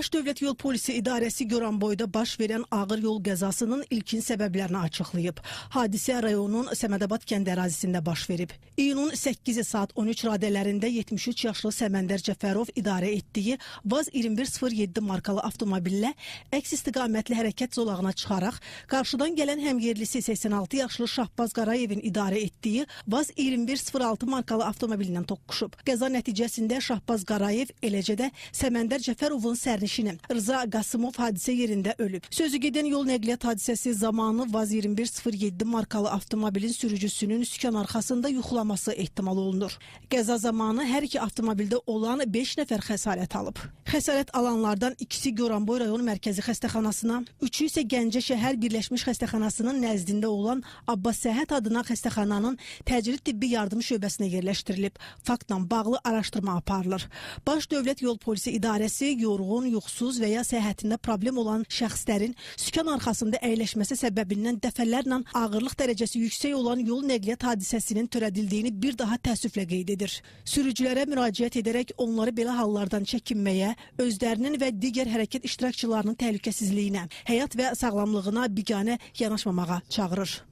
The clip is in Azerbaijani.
Baş Dövlət Yol Polisi İdarəsi Goranboyda baş verən ağır yol qəzasının ilkin səbəblərini açıqlayıb. Hadisə rayonun Səmədabad kənd ərazisində baş verib. İyunun 8-i saat 13 radələrində 73 yaşlı Səməndər Cəfərov idarə etdiyi VAZ 2107 markalı avtomobillə əks istiqamətli hərəkət zolağına çıxaraq, qarşıdan gələn həmyerlisi 86 yaşlı Şahbaz Qarayevin idarə etdiyi VAZ 2106 markalı avtomobillə toqquşub. Qəza nəticəsində Şahbaz Qarayev, eləcə də Səməndər Cəfərovun sərnişini Rıza Qasımov hadisə yerində ölüb. Sözü gedən yol nəqliyyat hadisəsi zamanı VAZ 2107 markalı avtomobilin sürücüsünün sükan arxasında yuxulaması ehtimal olunur. Qəza zamanı hər iki avtomobildə olan 5 nəfər xəsarət alıb. Xəsarət alanlardan ikisi Goranboy rayon mərkəzi xəstəxanasına, üçü isə Gəncə şəhər birləşmiş xəstəxanasının nəzdində olan Abbas Səhət adına xəstəxananın təcili tibbi yardım şöbəsinə yerləşdirilib. Faktla bağlı araşdırma aparılır. Baş Dövlət Yol Polisi İdarəsi yorğun, yuxusuz və ya səhhətində problem olan şəxslərin sükan arxasında əyləşməsi səbəbindən dəfələrlə ağırlıq dərəcəsi yüksək olan yol nəqliyyat hadisəsinin törədildiyini bir daha təəssüflə qeyd edir. Sürücülərə müraciət edərək onları belə hallardan çəkinməyə, özlərinin və digər hərəkət iştirakçılarının təhlükəsizliyinə, həyat və sağlamlığına biganə yanaşmamağa çağırır.